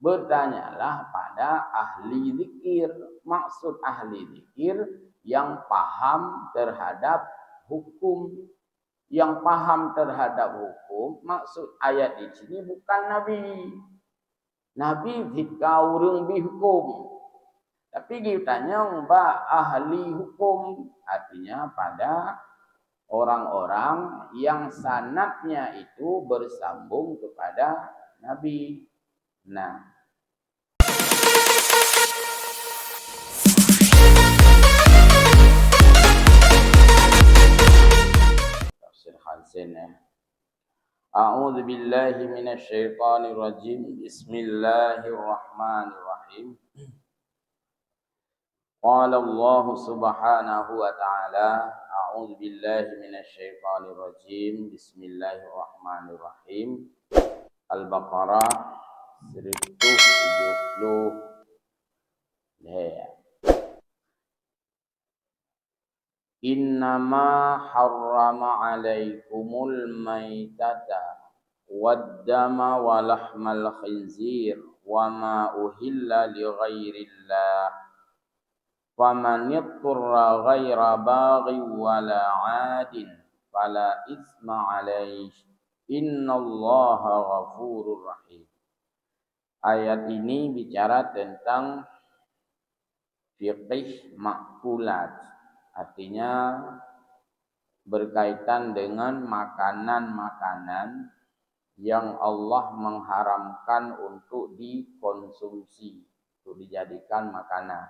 Bertanyalah pada ahli zikir. Maksud ahli zikir yang paham terhadap hukum. Yang paham terhadap hukum, maksud ayat di sini bukan Nabi. Nabi jika urang bihukum. Tapi ditanya mbak ahli hukum, artinya pada orang-orang yang sanadnya itu bersambung kepada Nabi. Nah, tafsir Hasan ya. A'udzu billahi minasyaitonir rajim. Bismillahirrahmanirrahim. Qala Allah Subhanahu wa ta'ala, a'udzu billahi minasyaitonir rajim. Bismillahirrahmanirrahim. Al-Baqarah 170. Innama harrama 'alaikumul maitata wad-dama wa lahmal khinzir wa ma uhilla li ghairillah. Faman yattara ghaira baghi wala 'adin fala itsma 'alaihi innallaha ghafurur rahim. Ayat ini bicara tentang fiqh makulat, artinya berkaitan dengan makanan-makanan yang Allah mengharamkan untuk dikonsumsi, untuk dijadikan makanan.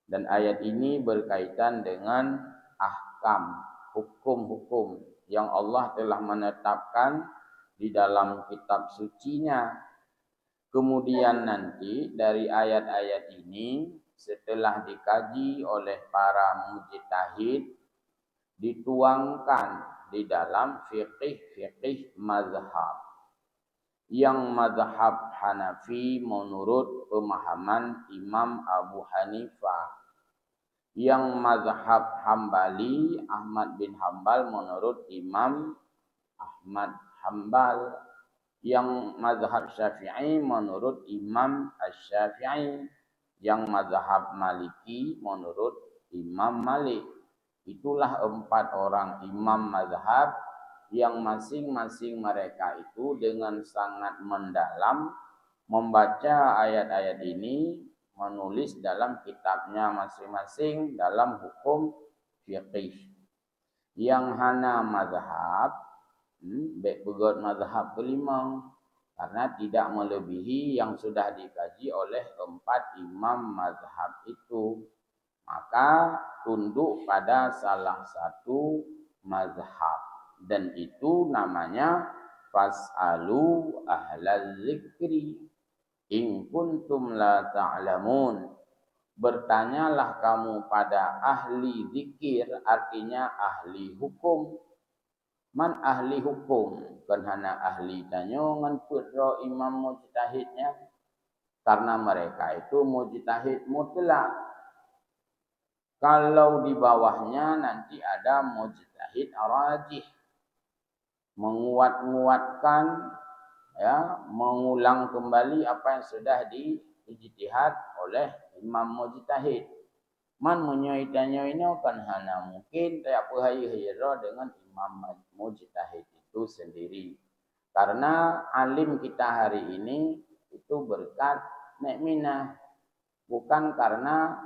Dan ayat ini berkaitan dengan ahkam, hukum-hukum yang Allah telah menetapkan di dalam kitab sucinya. Kemudian nanti dari ayat-ayat ini setelah dikaji oleh para mujtahid dituangkan di dalam fiqh mazhab. Yang mazhab Hanafi menurut pemahaman Imam Abu Hanifah. Yang mazhab Hambali Ahmad bin Hambal menurut Imam Ahmad Hambal. Yang mazhab Syafi'i menurut Imam Asy-Syafi'i. Yang mazhab Maliki menurut Imam Malik. Itulah 4 orang imam mazhab yang masing-masing mereka itu dengan sangat mendalam membaca ayat-ayat ini, menulis dalam kitabnya masing-masing dalam hukum fiqih. Yang hana mazhab, begot mazhab kelima, karena tidak melebihi yang sudah dikaji oleh 4 imam mazhab itu. Maka tunduk pada salah satu mazhab. Dan itu namanya fas'alu ahlal zikri in kuntum la ta'lamun. Bertanyalah kamu pada ahli zikir, artinya ahli hukum. Man ahli hukum? Kan hana ahli tanya ngan putra imam mujtahidnya. Karena mereka itu mujtahid mutlak. Kalau di bawahnya nanti ada mujtahid rajih, menguat-nguatkan, ya, mengulang kembali apa yang sudah diijtihad oleh imam mujtahid. Man menyoitanya ini kan hana mungkin tak apa hayra dengan imam mujtahid itu sendiri. Karena alim kita hari ini itu berkat nek minah, bukan karena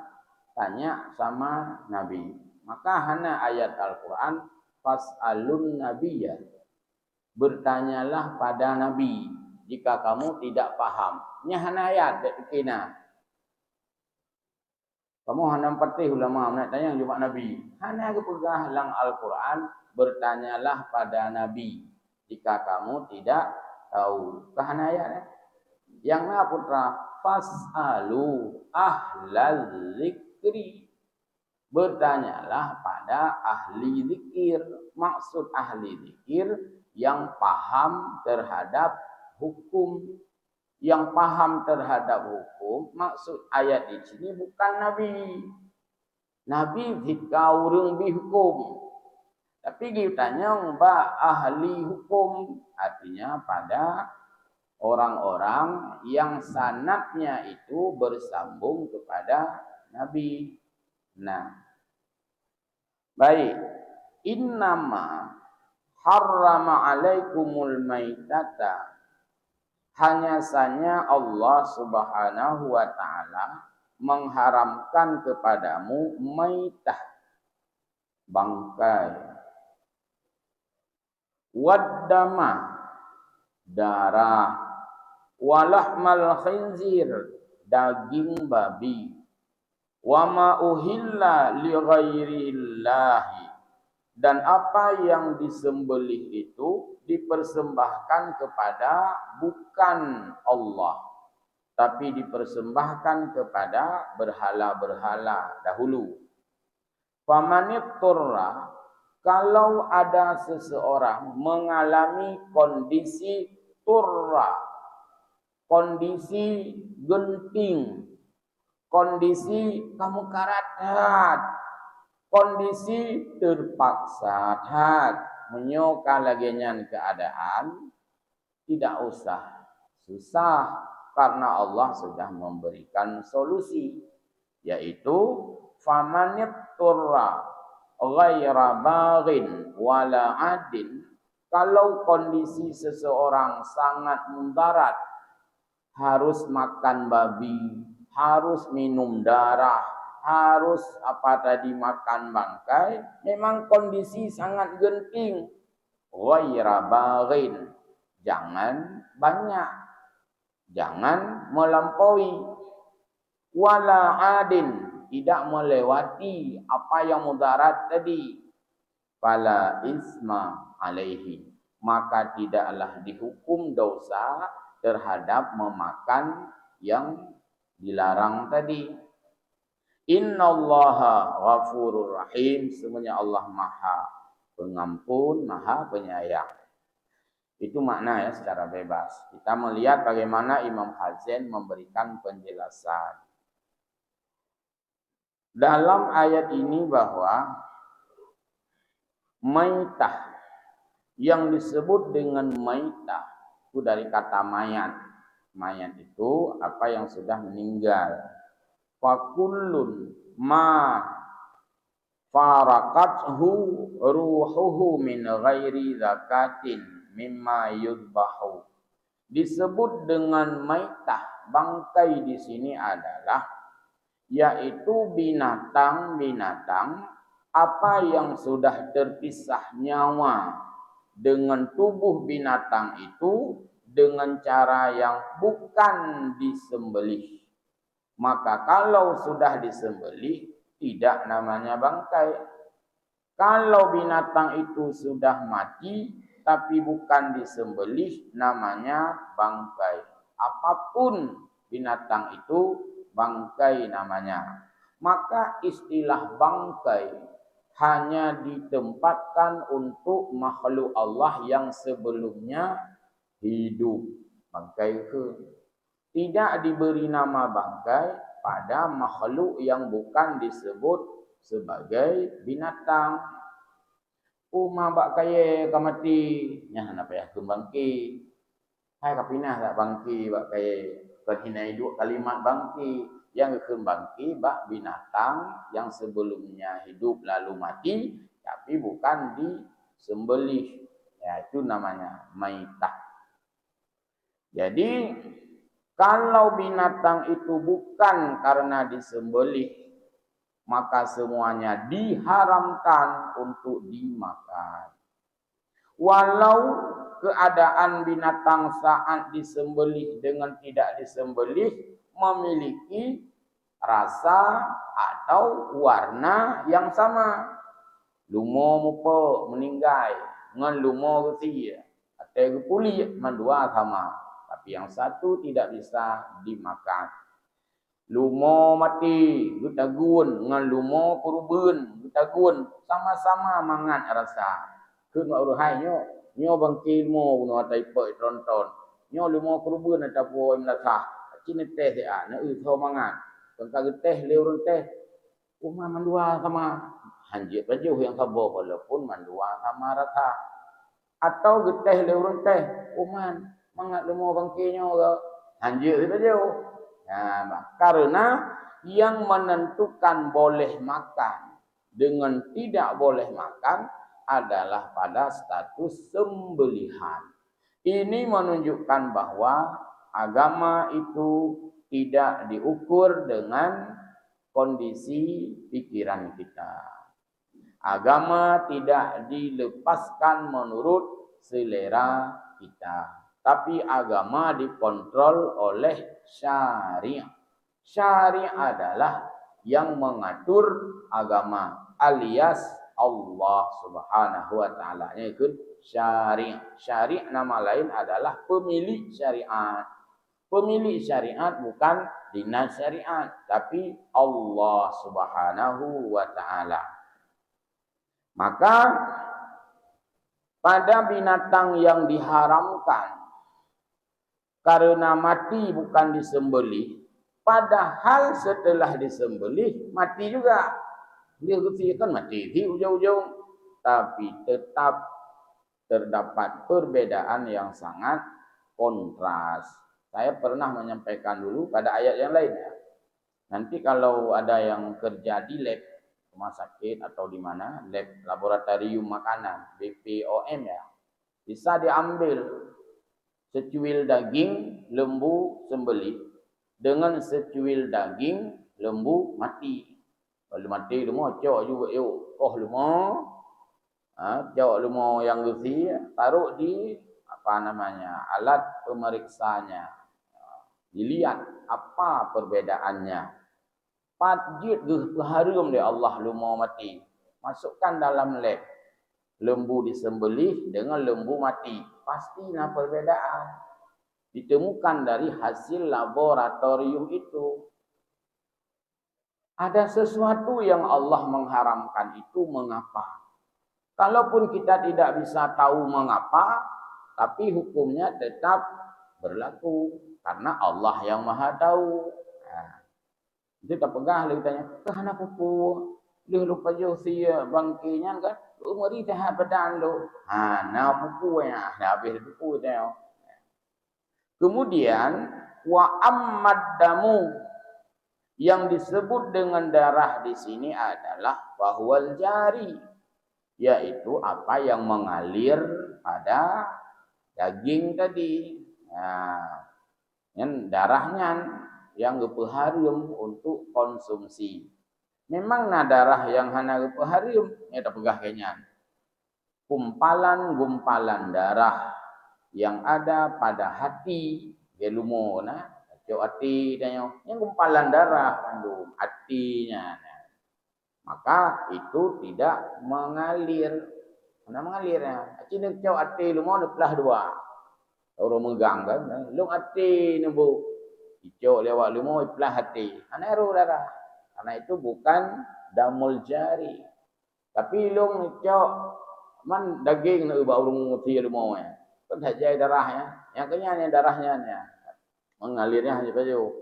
tanya sama Nabi. Maka hana ayat Al-Quran fas'alun nabiyya, bertanyalah pada Nabi jika kamu tidak paham. Nya hana ayat dekina. Kamu hana patih ulama nak tanya jumpa Nabi. Hana kepegah lang Al-Quran, bertanyalah pada Nabi jika kamu tidak tahu. Kahana ayat. Yang na putra fas'alu ahlal zikri, bertanyalah pada ahli zikir. Maksud ahli zikir yang paham terhadap hukum. Yang paham terhadap hukum, maksud ayat di sini bukan Nabi. Nabi jika urang bihukum. Tapi ditanya mbak ahli hukum, artinya pada orang-orang yang sanadnya itu bersambung kepada Nabi. Nah, baik. Innama harrama alaikumul maitata. Hanya saja Allah Subhanahu wa taala mengharamkan kepadamu maitah, bangkai, waddama, darah, walahmal khinzir, daging babi, wa ma uhilla li ghairillahi, dan apa yang disembelih itu dipersembahkan kepada bukan Allah, tapi dipersembahkan kepada berhala-berhala dahulu. Famanitturra, kalau ada seseorang mengalami kondisi turra, kondisi genting, kondisi kamu karat, kondisi terpaksa menyoka lagian keadaan, tidak usah susah karena Allah sudah memberikan solusi, yaitu famanit turra ghaira baghin wala adin. Kalau kondisi seseorang sangat mudarat, harus makan babi, harus minum darah, harus makan bangkai, memang kondisi sangat genting, ghaira baghin, jangan banyak, jangan melampaui, wala adin, tidak melewati apa yang mudarat tadi, fala isma alaihi, maka tidaklah dihukum dosa terhadap memakan yang dilarang tadi. Innallaha ghafurur rahim, semuanya Allah Maha Pengampun, Maha Penyayang. Itu makna ya secara bebas. Kita melihat bagaimana Imam Hazin memberikan penjelasan dalam ayat ini bahwa maitah, yang disebut dengan maitah itu dari kata mayat. Mayat itu apa yang sudah meninggal. Fakullun ma farakathu ruhuhu min ghairi zakatin mimma yudbahu. Disebut dengan maitah, bangkai di sini adalah yaitu binatang-binatang apa yang sudah terpisah nyawa dengan tubuh binatang itu dengan cara yang bukan disembelih. Maka kalau sudah disembelih, tidak namanya bangkai. Kalau binatang itu sudah mati tapi bukan disembelih, namanya bangkai. Apapun binatang itu, bangkai namanya. Maka istilah bangkai hanya ditempatkan untuk makhluk Allah yang sebelumnya hidup. Bangkai ke, tidak diberi nama bangkai pada makhluk yang bukan disebut sebagai binatang. Uma bak kaya kamati, nya napa ya bangki. Hai kapinah tak bangki bak kaya. Berhinai dua kalimat bangki, yang bangki bak binatang yang sebelumnya hidup lalu mati tapi bukan disembelih, ya itu namanya maitah. Jadi kalau binatang itu bukan karena disembelih, maka semuanya diharamkan untuk dimakan. Walau keadaan binatang saat disembelih dengan tidak disembelih memiliki rasa atau warna yang sama. Lumo mupo meninggal, ngan lumo geti, atau puli mandua sama. Tapi yang satu tidak bisa dimakan. Lumo mati, gutagun, ngan lumo kurubun, gutagun, sama-sama mangan rasa. Kun uruhai nyo bangki mo no tai poi tronton. Nyo lumo kurubun ata po imlatah. Cine teh dia na tho mangan. Kangka teh leurun teh. Uma mandua sama hanjit baju yang sabo walaupun mandua sama rata. Atau geteh leurun teh uman Semangat lemo bangkinya ke. Anjir itu jauh. Nah, karena yang menentukan boleh makan dengan tidak boleh makan adalah pada status sembelihan. Ini menunjukkan bahwa agama itu tidak diukur dengan kondisi pikiran kita. Agama tidak dilepaskan menurut selera kita. Tapi agama dikontrol oleh syariah. Syariah adalah yang mengatur agama alias Allah Subhanahu wa taala. Itu syariah. Syariah nama lain adalah pemilik syariat. Pemilik syariat bukan dinas syariat, tapi Allah Subhanahu wa taala. Maka pada binatang yang diharamkan karena mati bukan disembelih, padahal setelah disembelih mati juga. Dia kan mati di ujung-ujung, tapi tetap terdapat perbedaan yang sangat kontras. Saya pernah menyampaikan dulu pada ayat yang lain ya. Nanti kalau ada yang kerja di lab rumah sakit atau di mana, lab laboratorium makanan, BPOM ya, bisa diambil secuil daging lembu sembelih dengan secuil daging lembu mati. Kalau mati lembu cok juga yuk. Lembu, cok lembu yang gesi taruh di alat pemeriksanya. Dilihat apa perbedaannya. Pajit harum dia Allah lembu mati. Masukkan dalam lab. Lembu disembelih dengan lembu mati. Pastilah perbedaan. Ditemukan dari hasil laboratorium itu. Ada sesuatu yang Allah mengharamkan itu mengapa? Kalaupun kita tidak bisa tahu mengapa, tapi hukumnya tetap berlaku. Karena Allah yang maha tahu. Itu tak pegah lagi tanya, "Kahana pupu, dia lupa jauh sia bangkinya kan? Umuri dah badan lo." Na pupu ya, habis pupu dia. Kemudian wa ammaddamu yang disebut dengan darah di sini adalah bahwal jari, yaitu apa yang mengalir pada daging tadi. Yang darahnya yang harum untuk konsumsi. Memang darah yang hana harum, ya tak pegah kayaknya. Gumpalan-gumpalan darah yang ada pada hati, gelumo cok hati dan yang gumpalan darah kandung hatinya. Maka itu tidak mengalir. Mana mengalirnya? Cina cok hati lumo belah dua. Orang megang kan, lu hati nembu. Icok lewat lumo belah hati. Anaru darah. Karena itu bukan damul jari. Tapi lu icok man daging nak ubah urung mesti lumo ya. Kan saja darahnya. Yang kenyanya darahnya mengalirnya hanya baju.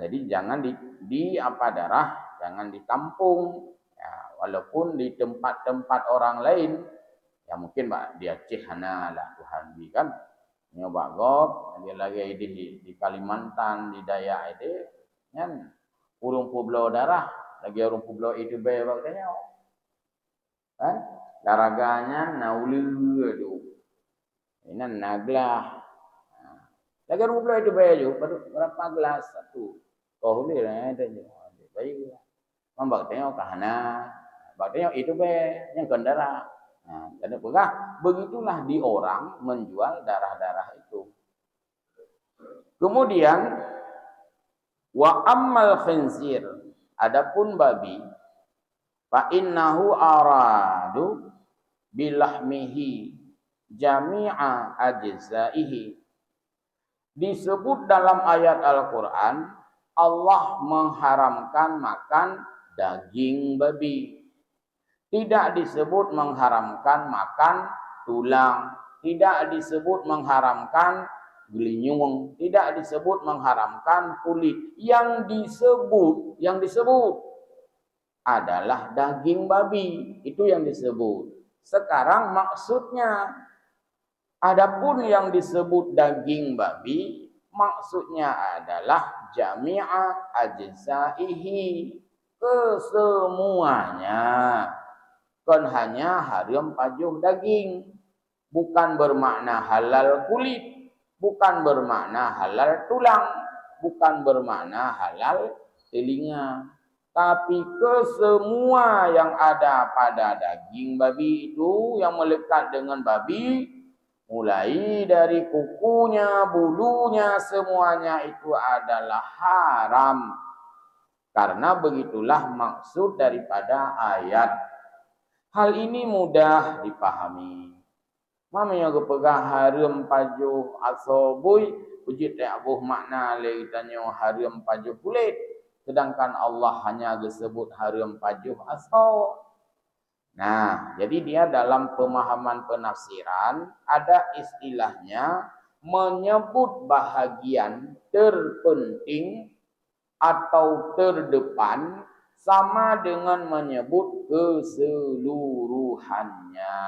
Jadi jangan di apa darah, jangan ditampung. Ya, walaupun di tempat-tempat orang lain, ya mungkin dia cihana lah Tuhan bi kan. Nyoba gop, dia lagi di Kalimantan, di Dayak itu, kan urung pulau darah, lagi urung pulau itu bayar katanya. Kan daraganya naulu itu. Ini naglah. Lagi urung pulau itu bayar juga berapa gelas satu. Kau boleh lah ada je. Baik. Mambak tengok kahana. Bak tengok itu bayar yang kendara. Dan begitulah di orang menjual darah-darah itu. Kemudian wa ammal khinzir, adapun babi, fa innahu aradu bilahmihi jami'a ajzaihi. Disebut dalam ayat Al-Qur'an Allah mengharamkan makan daging babi. Tidak disebut mengharamkan makan tulang, tidak disebut mengharamkan gelinyung, tidak disebut mengharamkan kulit. Yang disebut adalah daging babi. Itu yang disebut. Sekarang maksudnya Adapun yang disebut daging babi maksudnya adalah jami'a ajzaihi, kesemuanya. Kan hanya haram pajuh daging, bukan bermakna halal kulit, bukan bermakna halal tulang, bukan bermakna halal telinga. Tapi kesemua yang ada pada daging babi itu yang melekat dengan babi, mulai dari kukunya, bulunya, semuanya itu adalah haram. Karena begitulah maksud daripada ayat. Hal ini mudah dipahami. Mamanya pegang haram pajuh asobui, uji ta'buh makna le tanya haram pajuh kulit. Sedangkan Allah hanya disebut haram pajuh aso. Nah, jadi dia dalam pemahaman penafsiran ada istilahnya menyebut bahagian terpenting atau terdepan sama dengan menyebut keseluruhannya.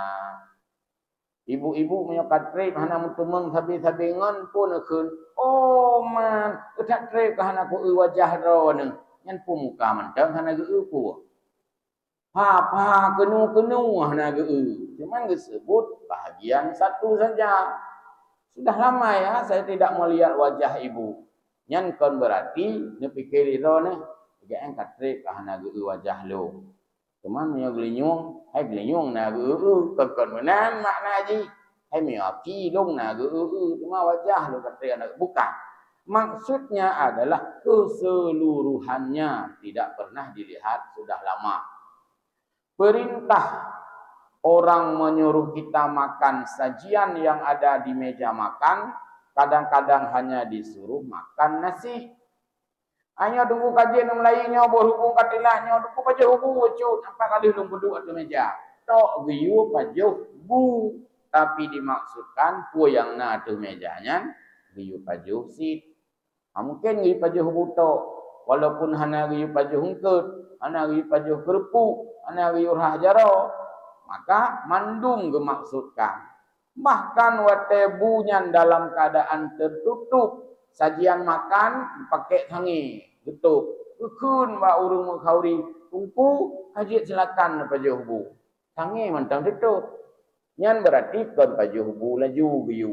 Ibu-ibu menyokat trip hana mutumeng sabi-sabingan pun akeun. Oh man, utak trip hana ku wajah ro ne. Nyan pu muka mentang hana geu pu. Ha kenu hana geu. Cuman disebut bahagian satu saja. Sudah lama ya saya tidak melihat wajah ibu. Nyan kon berarti ne pikir ro ne. Jangan katrip hana geu wajah lo. Cuman mio gelinyung, hai gelinyung na geu kon menan makna ji. Hai mio api long na geu cuma wajah lo kata anak bukan. Maksudnya adalah keseluruhannya tidak pernah dilihat sudah lama. Perintah orang menyuruh kita makan sajian yang ada di meja makan, kadang-kadang hanya disuruh makan nasi. Hanya tunggu kajian melainnya berhubung katilahnya tunggu pajuh bu cut empat kali belum duduk di meja. Tok giu pajuh bu, tapi dimaksudkan pu yang na tu mejanya giu pajuh sit. Mungkin giu pajuh buto, walaupun hana giu pajuh hungkut, hana giu pajuh kerpu, hana giu rahjaro, maka mandung gemaksudkan. Bahkan watebunya dalam keadaan tertutup. Sajian makan pakai tangi tutup. Ukun ba urung mengkauri tungku hajit silakan pajuh bu. Tangi mantang tutup. Nyan berarti kon pajuh bu laju giu.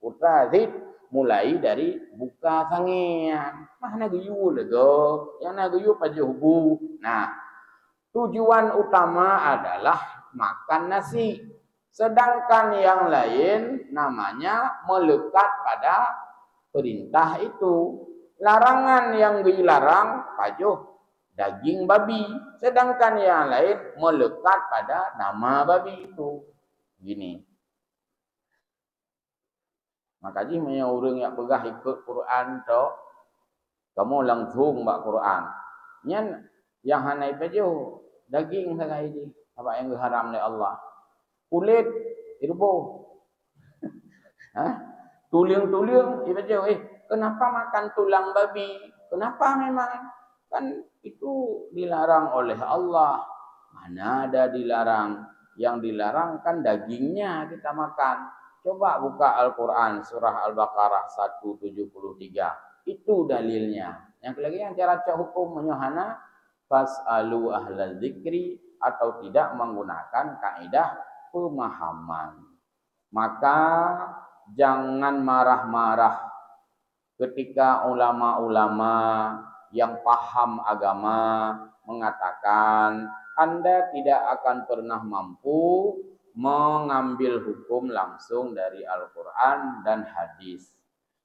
Putra zit mulai dari buka tangian. Mana giu lego? Yang na giu pajuh bu. Nah, tujuan utama adalah makan nasi. Sedangkan yang lain namanya melekat pada perintah itu. Larangan yang dilarang pajuh daging babi. Sedangkan yang lain melekat pada nama babi itu. Gini. Makanya punya orang yang pegah ikut Quran tu, kamu langsung baca Quran. Yang hanai pajuh daging saja ini. Apa yang diharam oleh Allah. Kulit irbo. Tulang-tulang, kenapa makan tulang babi? Kenapa memang? Kan itu dilarang oleh Allah. Mana ada dilarang? Yang dilarang kan dagingnya kita makan. Coba buka Al-Quran surah Al-Baqarah 173. Itu dalilnya. Yang lagi yang cara cak hukum menyohana fas'alu ahla zikri atau tidak menggunakan kaidah pemahaman. Maka jangan marah-marah ketika ulama-ulama yang paham agama mengatakan Anda tidak akan pernah mampu mengambil hukum langsung dari Al-Quran dan hadis.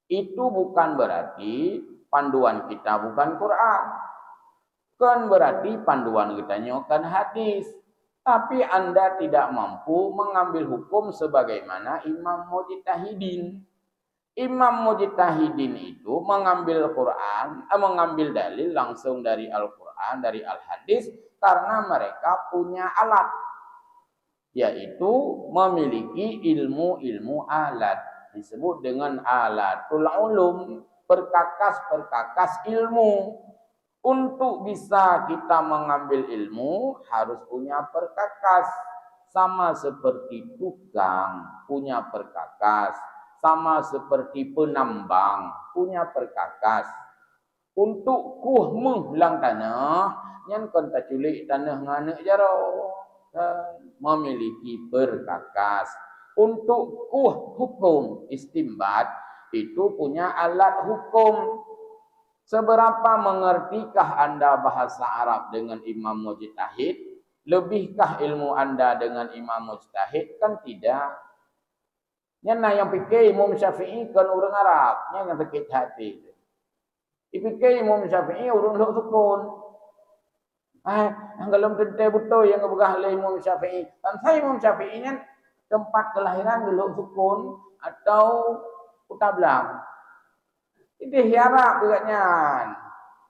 Itu bukan berarti panduan kita bukan Quran. Kan berarti panduan kita bukan hadis. Tapi Anda tidak mampu mengambil hukum sebagaimana Imam Mujtahidin. Imam Mujtahidin itu mengambil Quran, mengambil dalil langsung dari Al-Quran, dari Al-Hadis karena mereka punya alat, yaitu memiliki ilmu-ilmu alat. Disebut dengan alatul ulum, perkakas-perkakas ilmu. Untuk bisa kita mengambil ilmu harus punya perkakas. sama seperti tukang punya perkakas, sama seperti penambang punya perkakas. Untuk kuh menghilang tanah, yang kon tak culik tanah nganek jaro, memiliki perkakas. Untuk kuh hukum istimbat, itu punya alat hukum. Seberapa mengertikah anda bahasa Arab dengan Imam Mujtahid? Lebihkah ilmu anda dengan Imam Mujtahid? Kan tidak. Yang fikir Imam Syafi'i kan orang Arab, yang fikir hati. Dipikir Imam Syafi'i urung luk sukun. Kalau tentu betul yang bergah oleh Imam Syafi'i. Dan saya Imam Syafi'i ni tempat kelahiran geluk sukun atau kutablang. Itu hiarap agaknya.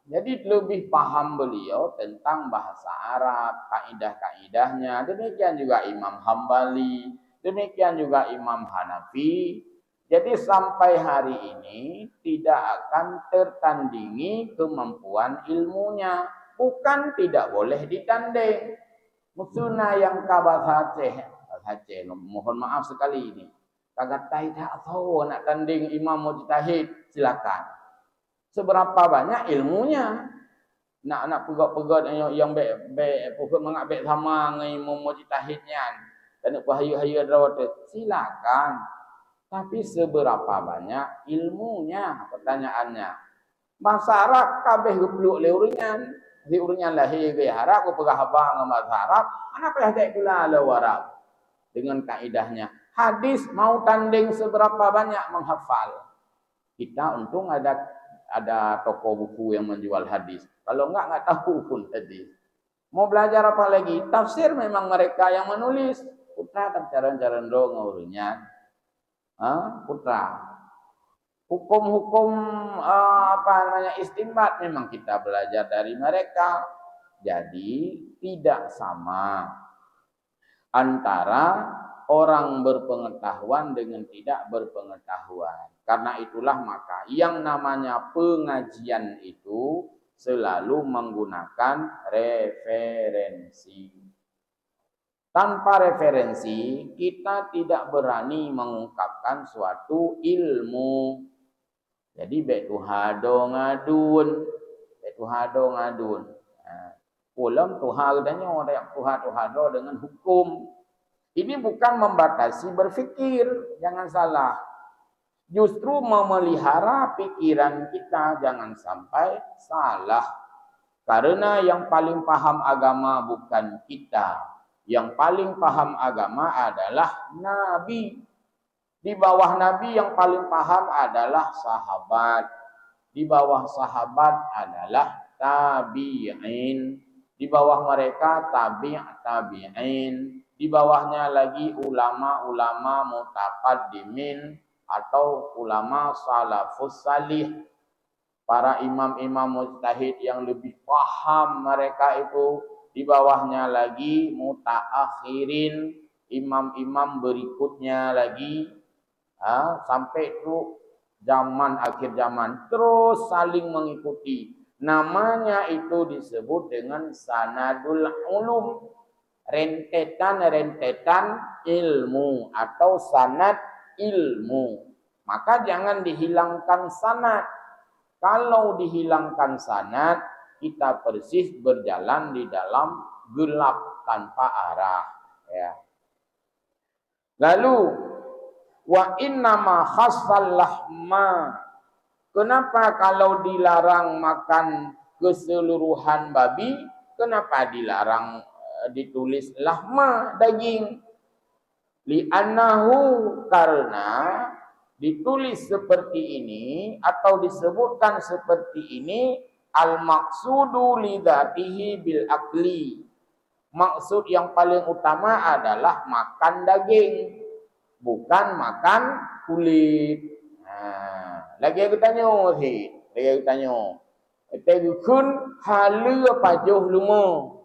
Jadi lebih paham beliau tentang bahasa Arab, kaidah-kaidahnya. Demikian juga Imam Hambali, demikian juga Imam Hanafi. Jadi sampai hari ini tidak akan tertandingi kemampuan ilmunya. Bukan tidak boleh ditanding. Musuhnya yang kabar Aceh, mohon maaf sekali ini. Kagak tak tahu nak tanding Imam Mujtahid, silakan. Seberapa banyak ilmunya? Nak pegot-pegot yang pokok mengabek sama dengan Imam Mujtahidnya. Dan hayu-hayu rawat, silakan. Tapi seberapa banyak ilmunya? Pertanyaannya. Bahasa Arab kabeh peluk le uringan. Di uringan lahir ke Arab, ku pegah abang dengan bahasa Arab. Mana payah tak kula le Arab. Dengan kaidahnya. Hadis mau tanding seberapa banyak menghafal. Kita untung ada toko buku yang menjual hadis. Kalau enggak tahu pun hadis. Mau belajar apa lagi? Tafsir memang mereka yang menulis. Putra cara-cara ngaurunya. Putra. Hukum-hukum istinbat memang kita belajar dari mereka. Jadi tidak sama antara orang berpengetahuan dengan tidak berpengetahuan. Karena itulah maka yang namanya pengajian itu selalu menggunakan referensi. Tanpa referensi, kita tidak berani mengungkapkan suatu ilmu. Jadi baik tuhado ngadun. Pulang tuha katanya orang yang tuhado dengan hukum. Ini bukan membatasi berfikir, jangan salah. Justru memelihara pikiran kita, jangan sampai salah. Karena yang paling paham agama bukan kita. Yang paling paham agama adalah Nabi. Di bawah Nabi yang paling paham adalah sahabat. Di bawah sahabat adalah tabi'in. Di bawah mereka tabi'in. Di bawahnya lagi ulama-ulama mutaqaddimin atau ulama salafus salih. Para imam-imam mujtahid yang lebih paham mereka itu. Di bawahnya lagi mutaakhirin, imam-imam berikutnya lagi. Sampai itu zaman akhir zaman. Terus saling mengikuti. Namanya itu disebut dengan sanadul ulum. Rentetan ilmu atau sanad ilmu. Maka jangan dihilangkan sanad. Kalau dihilangkan sanad, kita persis berjalan di dalam gelap tanpa arah. Ya. Lalu, wa innama khassal lahma. Kenapa kalau dilarang makan keseluruhan babi, kenapa dilarang ditulis lahma daging? Li'annahu karena ditulis seperti ini atau disebutkan seperti ini al-maqsudu lidzatihi bil akli. Maksud yang paling utama adalah makan daging, bukan makan kulit. Lagi aku tanya sih, Tegukun halu pajuh lumo.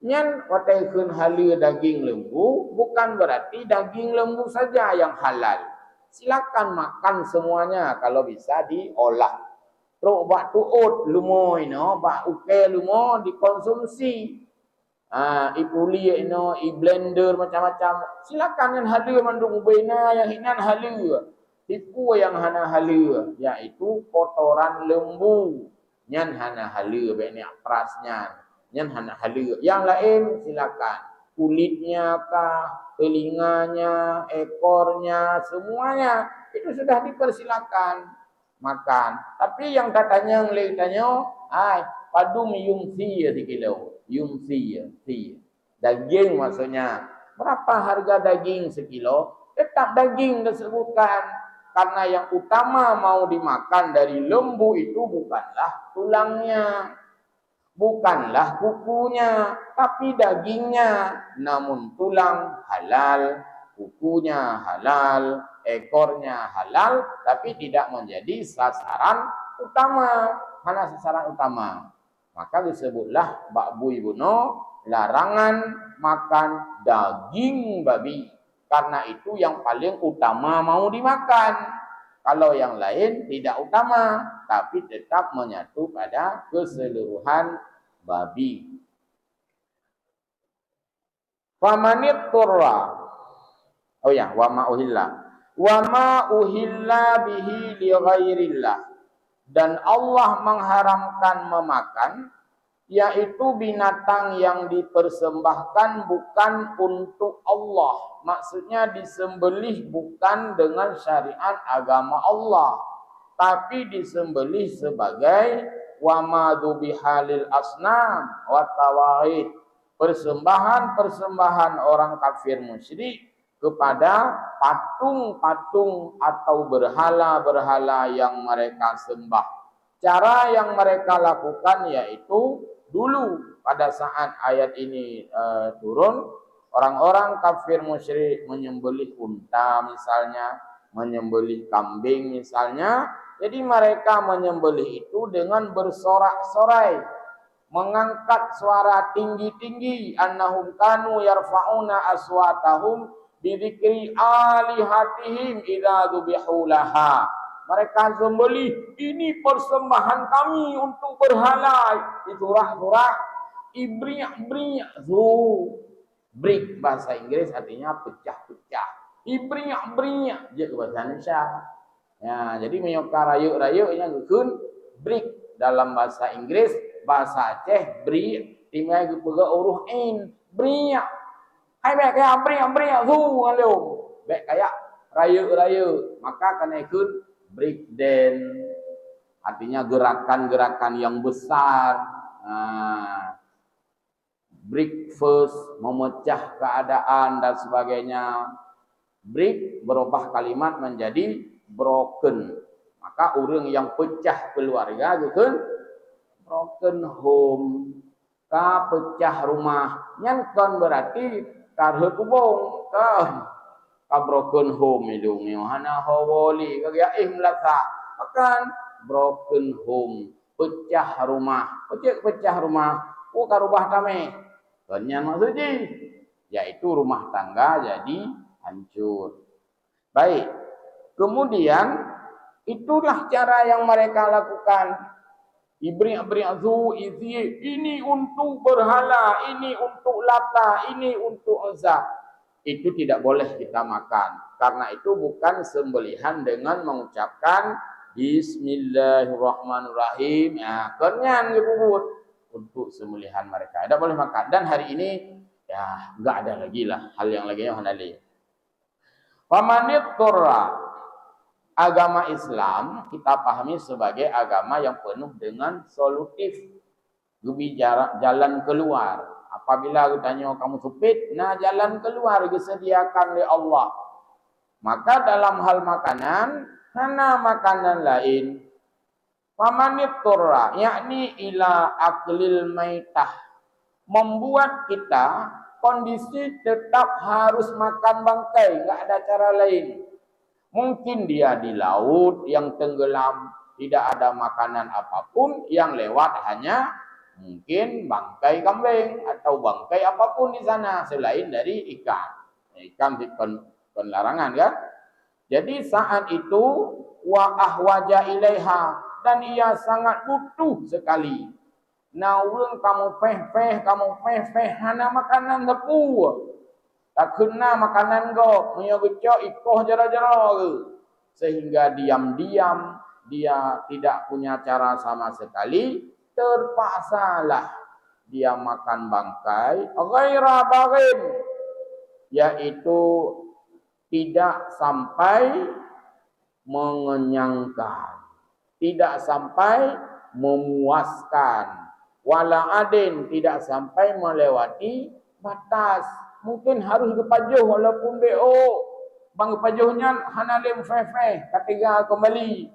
Nyan wategukun halu daging lembu, bukan berarti daging lembu saja yang halal. Silakan makan semuanya kalau bisa diolah. Terus bak tuut lumo ini, bak uke lumo dikonsumsi. ipuli ino, blender macam-macam. Silakan yang hala mandung ubena yang hinan hala. Tipu yang hana hala, yaitu kotoran lembu. Nyan hana hala banyak prasnya. Nyan hana hala. Yang lain silakan. Kulitnya kah, telinganya, ekornya, semuanya itu sudah dipersilakan makan. Tapi yang katanya tanya, padum yumsi ya sekilo. Yumsi ya, si. Daging maksudnya. Berapa harga daging sekilo? Tetap daging disebutkan. Karena yang utama mau dimakan dari lembu itu bukanlah tulangnya, bukanlah kukunya, tapi dagingnya. Namun tulang halal, kukunya halal, ekornya halal, tapi tidak menjadi sasaran utama. Mana sasaran utama? Maka disebutlah Ba'bui Buno larangan makan daging babi. Karena itu yang paling utama mau dimakan. Kalau yang lain tidak utama, tapi tetap menyatu pada keseluruhan babi. Famanit turra. Oh ya, wa ma uhilla. Wa ma uhilla bihi li ghairillah. Dan Allah mengharamkan memakan, yaitu binatang yang dipersembahkan bukan untuk Allah. Maksudnya disembelih bukan dengan syariat agama Allah, tapi disembelih sebagai wa madzubiha lil asnam wa tawaid, persembahan-persembahan orang kafir musyrik kepada patung-patung atau berhala-berhala yang mereka sembah. Cara yang mereka lakukan yaitu dulu pada saat ayat ini turun, orang-orang kafir musyrik menyembelih unta misalnya, menyembelih kambing misalnya. Jadi mereka menyembelih itu dengan bersorak-sorai, mengangkat suara tinggi-tinggi. Annahum kanu yarfa'una aswatahum bidzikri alihatihim idza dzubihu laha. Mereka sembelih, ini persembahan kami untuk berhala. Di surah-surah Ibri'ah break bahasa Inggris artinya pecah-pecah. Ibri'ah je bahasa Indonesia. Ya, jadi menyokar rayu-rayunya gukun break dalam bahasa Inggris, bahasa Aceh bri timai gupega uruh in bri'ah. Hai baik kayak bri'ah ngalo. Baik kayak rayu-rayu, maka kana ikut break dance, artinya gerakan-gerakan yang besar. Breakfast, memecah keadaan dan sebagainya. Break berubah kalimat menjadi broken. Maka orang yang pecah keluarga gitu, broken home, ka pecah rumah. Nyan kan berarti karhe kubong, ka broken home itu hana hawali kaya melasa. Akan broken home, pecah rumah. Pecah rumah, ka rubah tame. Kenyan maksudnya yaitu rumah tangga jadi hancur. Baik. Kemudian itulah cara yang mereka lakukan. Ibri'azu ini untuk berhala, ini untuk Lata, ini untuk Uzza. Itu tidak boleh kita makan. Karena itu bukan sembelihan dengan mengucapkan Bismillahirrahmanirrahim. Ya, kenyan dibubut untuk sembelihan mereka. Tidak boleh makan. Dan hari ini ya enggak ada lagi lah hal yang lagi yang halal. Famanit turra. Agama Islam kita pahami sebagai agama yang penuh dengan solutif, jalan keluar. Apabila ditanya kamu sempit, nah jalan keluar disediakan oleh Allah. Maka dalam hal makanan, mana makanan lain, famanit turra, yakni ila aklil maitah, membuat kita kondisi tetap harus makan bangkai, enggak ada cara lain. Mungkin dia di laut yang tenggelam, tidak ada makanan apapun, yang lewat hanya mungkin bangkai kambing atau bangkai apapun di sana selain dari ikan. Ikan bukan larangan kan? Jadi saat itu wa ahwaja ilaiha, dan ia sangat butuh sekali. Na urang kamu peh hana makanan tepu. Tak kena makanan go, punya gecok ikoh jara-jara ke. Sehingga diam-diam dia tidak punya cara sama sekali, terpaksalah dia makan bangkai ghaira baghin, yaitu tidak sampai mengenyangkan, tidak sampai memuaskan, wala adin, tidak sampai melewati batas. Mungkin harus kepajuh walaupun BO bang kepajuhnya hana lem fe ketiga kembali,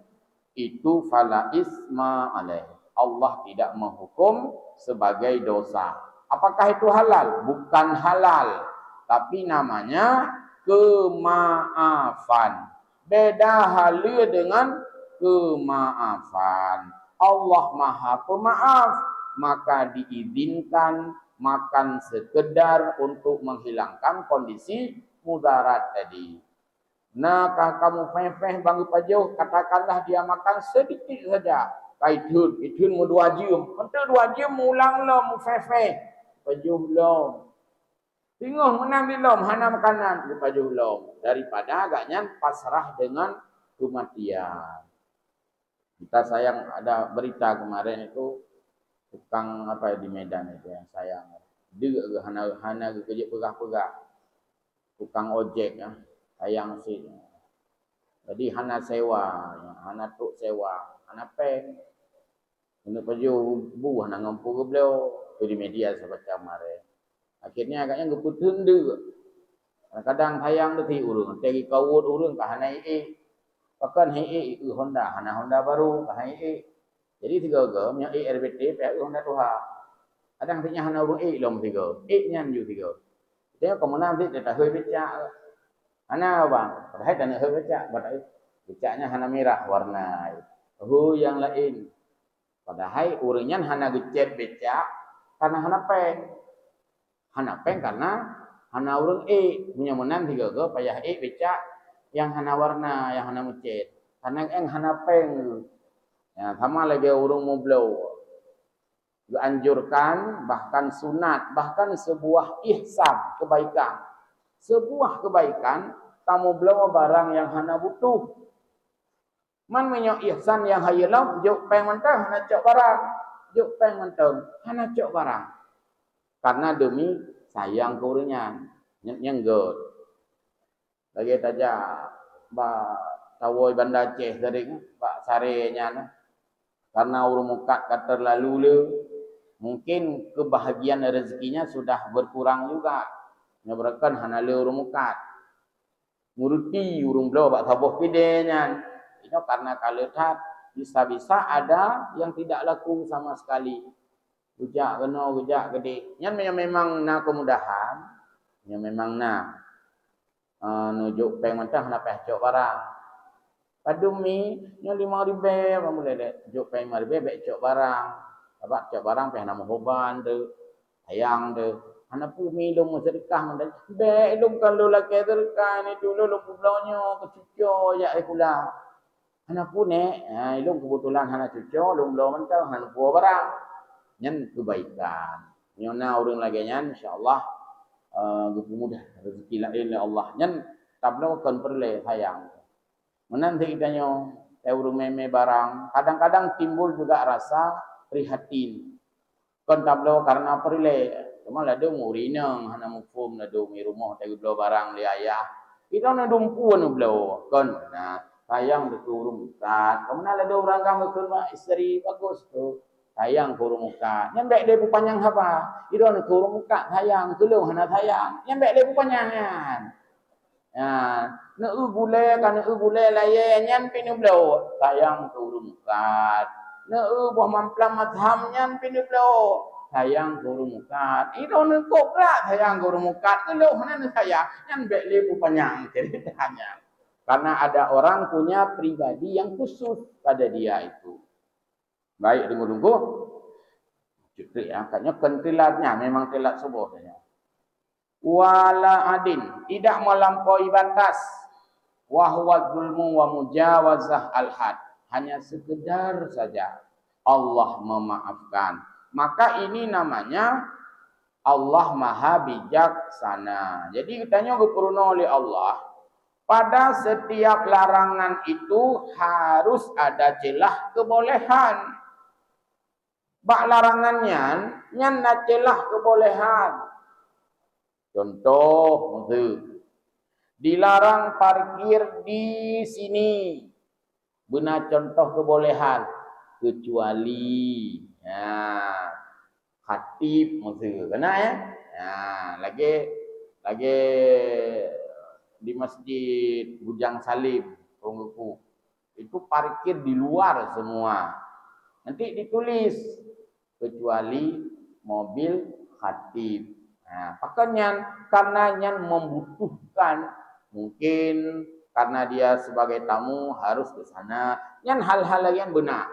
itu fala isma alaih, Allah tidak menghukum sebagai dosa. Apakah itu halal? Bukan halal, tapi namanya kemaafan. Beda halnya dengan kemaafan. Allah Maha Pemaaf, maka diizinkan makan sekedar untuk menghilangkan kondisi mudarat tadi. Nah, kamu feh bagi pajuh, katakanlah dia makan sedikit saja. Kaitun mu 2 jam. Untuk 2 jam ulang lo mu feh. Pajuh belum. Tengok menang di lom, hana makanan di pajuh lom. Daripada agaknya pasrah dengan kematian. Kita sayang, ada berita kemarin itu tukang apa di Medan itu yang sayang. Dia hana kerja pegah-pegah. Tukang ojek ya. Sayang sih. Jadi hana sewa, hana tuk sewa, hana peng. Ini pajuh bu hana ngampu ke beliau. Itu di media saya baca kemarin. Akhirnya agaknya ngeputun dia. Kadang sayang dia urung. Tegi kawut urung ke hana ee. Bahkan ee itu Honda. Hana Honda baru ke hana ee. Jadi tiga-tiga, punya ee RBT, pihak Honda Tuha. Kadang tinya hana urung ee lom tiga. Ee nyan ju tiga. Dia kemudian dia tak hui becak. Hana bang, padahal tak nak hui becak. Padahal becaknya hana merah warna. Yang lain. Padahal urangnya hana gecet becak karena hana peng. Hana peng karena hana urang punya menang tiga ke payah becak yang hana warna, yang hana mencet. Karena hana peng. Ya, sama lagi urang mau blow. Dianjurkan, bahkan sunat, bahkan sebuah ihsan, kebaikan. Sebuah kebaikan, kamu blow barang yang hana butuh. Man menyok ihsan yang hayelam, juk peng mentah, hana cok barang. Juk peng mentah, hana cok barang. Karena demi sayang kurnya nyenggot. Lagi saja ba tawoi Banda Aceh tadi Pak Sarenya karena urung mukat kata lalu le, mungkin kebahagiaan rezekinya sudah berkurang juga. Nyabarakan hana le urung mukat. Nguruti urung blau bak sabuh pidenya. Itu karena kaletat bisa-bisa ada yang tidak laku sama sekali. Ujak kena, ujak gede. Yang memang na kemudahan, yang memang na nujuk peng mentah na pehcok barang. Padumi nya 5.000 apa boleh dek. Juk peng 5.000 becok barang. Apa cok barang peh nama hoban tu. Sayang tu. Ana pu mi dong sedekah mendak. Be dong kalau laki sedekah ni dulu lu publonyo kecuco ya pula. Ana pu ne, ilung kebetulan hana cuco, lu belum mentah hana pu barang. Nyan kebaikan. Nyona urang lagi nyan insyaallah mudah rezeki lain Allah. Nyan tablo kon perle sayang. Menanti kitanya urang meme barang, kadang-kadang timbul juga rasa prihatin. Kon tablo karena perle, cuma lado murinang hana mufum lado mi rumah tagi blo barang li ayah. Kita na dumpuan blo kon. Nah, sayang de urung kat. Kemudian lado urang kang ke istri bagus tu. Sayang kurung muka. Nyambek dia panjang apa? Itu nak kurung muka sayang, tolong hana sayang. Nyambek dia panjangan. Ya, nak gule kan nak gule laye nyan pinu blo. Sayang kurung muka. Nak buah mamplam madham nyan pinu blo. Sayang kurung muka. Itu nak kopra sayang kurung muka. Tolong hana sayang. Nyambek dia panjang ceritanya. Karena ada orang punya pribadi yang khusus pada dia itu. Baik tunggu-tunggu. Cutrik ya, katanya kentilatnya memang telat subuh saja. Wala adin, tidak melampaui batas. Wa huwa zulmu wa mujawazah al-had. Hanya sekedar saja Allah memaafkan. maka ini namanya Allah Maha Bijaksana. Jadi katanya gepurna oleh Allah, pada setiap larangan itu harus ada celah kebolehan. Bak larangannya nyan na celah kebolehan. Contoh, dilarang parkir di sini. Benar contoh kebolehan, kecuali khatib maksud kena ya. Lagi di Masjid Bujang Salim Rungguku. Itu parkir di luar semua. Nanti ditulis kecuali mobil khatib. Karena nyan membutuhkan, mungkin karena dia sebagai tamu harus ke sana. Nyan hal-hal yang benar.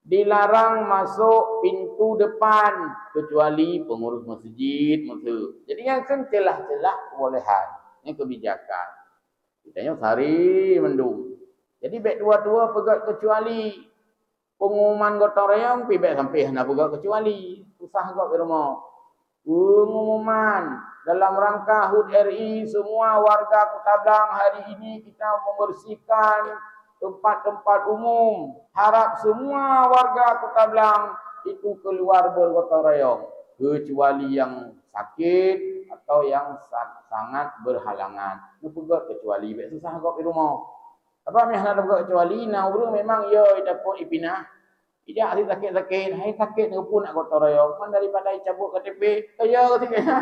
Dilarang masuk pintu depan kecuali pengurus masjid. Jadi yang kan celah-celah kebolehan, yang kebijakan. Kitanya sehari mendung. Jadi baik dua-dua pegat kecuali pengumuman gotong royong pi baik sampai nak pegat kecuali susah kok di rumah. Pengumuman dalam rangka HUT RI, semua warga Kota Blang hari ini kita membersihkan tempat-tempat umum. Harap semua warga Kota Blang itu keluar bergotong royong, kecuali yang sakit atau yang sangat berhalangan. Itu pegat kecuali, susah kok di rumah. Apa yang nak pegat kecuali? Nah, urang memang yo dapat ipinah. Tidak ada sakit-sakit, hai sakit pun nak gotong royong. Man daripada cabut KTP, ya ketika.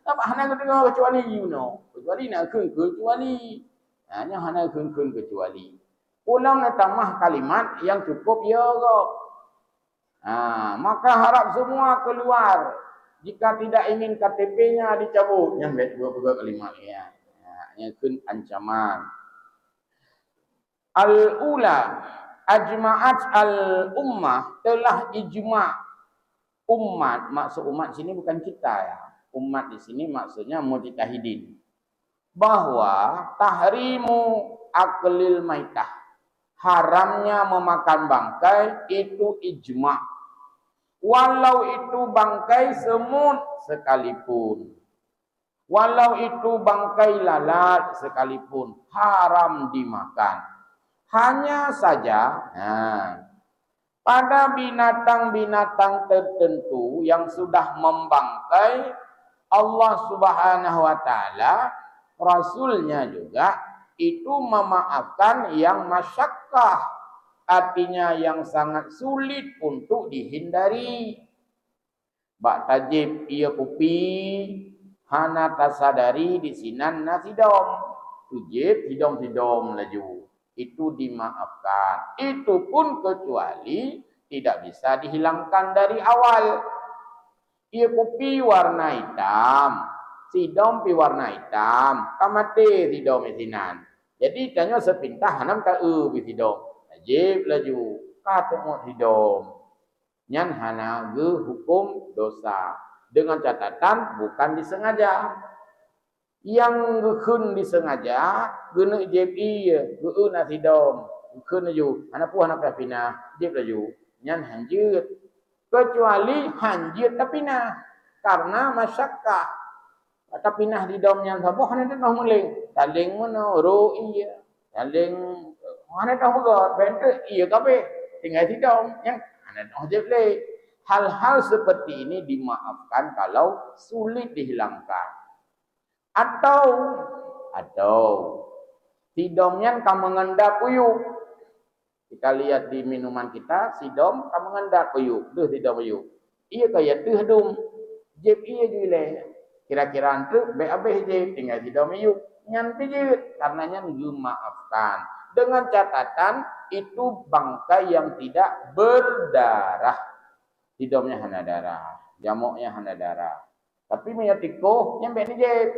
Apa hana kecuali you know. Kecuali nak kecuali. Hanya hana kecuali. Ulang tambah kalimat yang cukup ya kok. Maka harap semua keluar. Jika tidak ingin KTP-nya dicabut, yang baik dua kalimat ya. Yang ancaman. Al-ula ajma'at al-ummah, telah ijma' umat. Maksud umat sini bukan kita ya. Umat di sini maksudnya mujtahidin. Bahwa tahrimu aklil maitah, haramnya memakan bangkai itu ijma'. Walau itu bangkai semut sekalipun. Walau itu bangkai lalat sekalipun, haram dimakan. Hanya saja, pada binatang-binatang tertentu yang sudah membangkai, Allah Subhanahu wa Ta'ala, Rasulnya juga itu memaafkan yang masyakkah, artinya yang sangat sulit untuk dihindari. Bak tajib ia kupi, hana tasadari di sinan nasidom, tujib hidom laju. Itu dimaafkan. Itu pun kecuali tidak bisa dihilangkan dari awal. Ia kopi warna hitam, sidom pi warna hitam, kamate sidom isinan. Jadi tanya sepintah hanam ka pi sidom. Ajib laju katemu sidom. Nyan hana ge hukum dosa. Dengan catatan bukan disengaja. Yang gekun disengaja, guna JPI, guna sidom, gekun laju. Anak puah nak pinah, jip laju. Nyan hanjut. Kecuali hanjut tapi nah. Karena masyakkah. Tapi nah sidom nyan sabuh, hanya dah muling. Taling mana, ro iya. Taling, hanya dah begot. Bentuk iya kabe. Tinggal sidom. Yang hanya dah jip leh. Hal-hal seperti ini dimaafkan kalau sulit dihilangkan. Atau sidomnya kamu mengendap uyuk. Kita lihat di minuman kita, sidom kamu mengendap uyuk. Duh sidom uyuk. Iya kaya tuh dum. Jep iya juga. Kira-kira antu habis jep tinggal sidom uyuk. Nyanti je karenanya dimaafkan. Dengan catatan itu bangkai yang tidak berdarah. Sidomnya hana darah, jamuknya hana darah. Tapi minyak tikuh nyampe ni jep.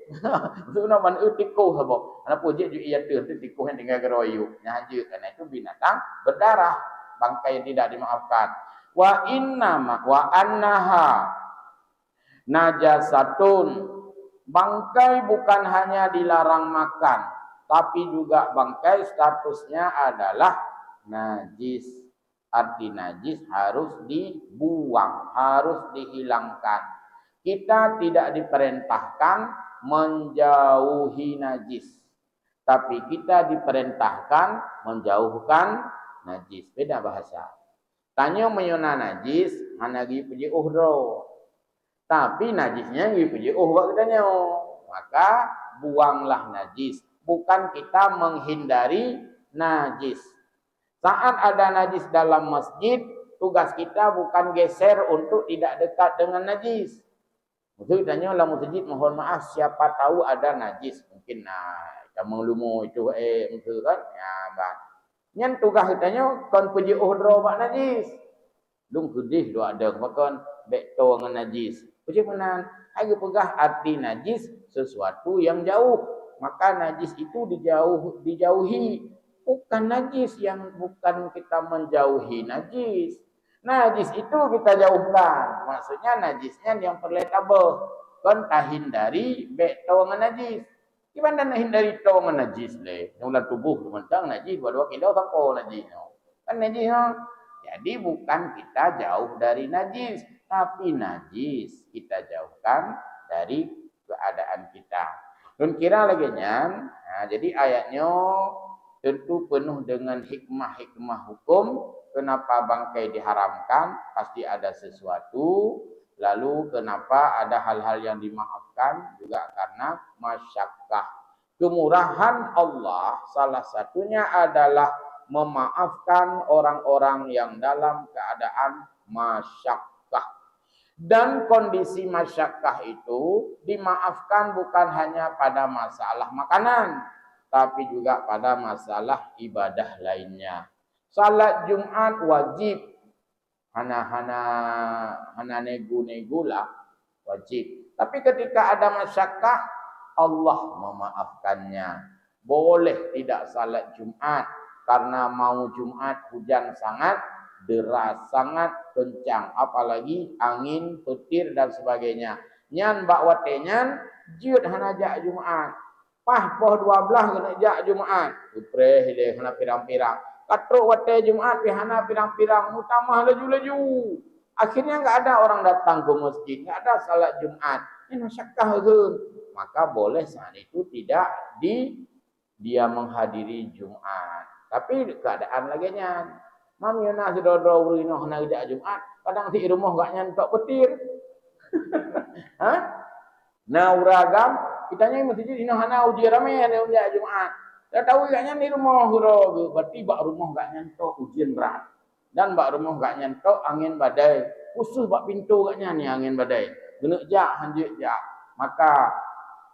Maksudnya man tikuh sabo. Ana pun je iya tu tikuh yang tinggal geroyu. Nyaje karena itu binatang berdarah, bangkai yang tidak dimaafkan. Wa annaha najasatun. Bangkai bukan hanya dilarang makan, tapi juga bangkai statusnya adalah najis. Arti najis harus dibuang, harus dihilangkan. Kita tidak diperintahkan menjauhi najis, tapi kita diperintahkan menjauhkan najis. Beda bahasa. Tanya menyona najis, hana gi puji uhro. Tapi najisnya gi puji buat katanya. Maka buanglah najis. Bukan kita menghindari najis. Saat ada najis dalam masjid, tugas kita bukan geser untuk tidak dekat dengan najis. Maksud tanya dalam masjid, mohon maaf siapa tahu ada najis. Mungkin kita mengelumu itu mungkin kan. Ya, bah. Nyan tugas katanya kon pergi uhdro bak najis. Lung kudih do ada makan bekto dengan najis. Pergi menan, aku pegah arti najis sesuatu yang jauh. Maka najis itu dijauhi. Bukan najis yang bukan kita menjauhi najis. Najis itu kita jauhkan. Maksudnya najisnya yang perletable. Kon tak hindari bekto dengan najis. Gimana nak hindari tong najis le? Yang tubuh mentang najis, dua kilo tako najis. Kan najis Jadi bukan kita jauh dari najis, tapi najis kita jauhkan dari keadaan kita. Dan kira lagi nyan, jadi ayatnya tentu penuh dengan hikmah-hikmah hukum. Kenapa bangkai diharamkan? Pasti ada sesuatu. Lalu kenapa ada hal-hal yang dimaafkan? Juga karena masyakkah. Kemurahan Allah salah satunya adalah memaafkan orang-orang yang dalam keadaan masyakkah. Dan kondisi masyakkah itu dimaafkan bukan hanya pada masalah makanan, tapi juga pada masalah ibadah lainnya. Salat Jumat wajib. Hana nego-nego lah wajib. Tapi ketika ada masyakkah, Allah memaafkannya. Boleh tidak salat Jumat karena mau Jumat hujan sangat deras, sangat kencang, apalagi angin, petir dan sebagainya. Nyan bak watenyan jiut hana jak Jumat. Pah poh 12 kena jak Jumat. Upreh dia kena pirang-pirang. Katruk wate Jumat pihana pirang-pirang mutamah laju-laju. Akhirnya enggak ada orang datang ke masjid, enggak ada salat Jumat. Ini masyakkah ke? Maka boleh saat itu tidak dia menghadiri Jumat. Tapi keadaan lagi nyan. Mam yana sedodo urino hana jak Jumat, kadang di rumah enggak nyantok petir. Nah uragam kitanya masjid ino hana uji rame ane jak Jumat. Dah tahu agaknya di rumah huro, berarti bak rumah gak nyantok ujian berat. Dan bak rumah gak nyantok angin badai. Khusus bak pintu agaknya ni angin badai. Genek jak, hanjik jak. Maka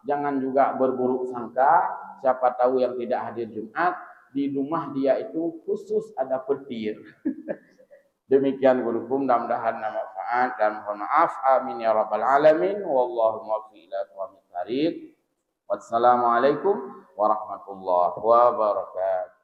jangan juga berburuk sangka. Siapa tahu yang tidak hadir Jumat, di rumah dia itu khusus ada petir. Demikian gurukum, mudah-mudahan manfaat dan mohon maaf. Amin ya rabbal alamin. Wallahu muwaffiq ila aqwamit thariq. Wassalamualaikum warahmatullahi wabarakatuh.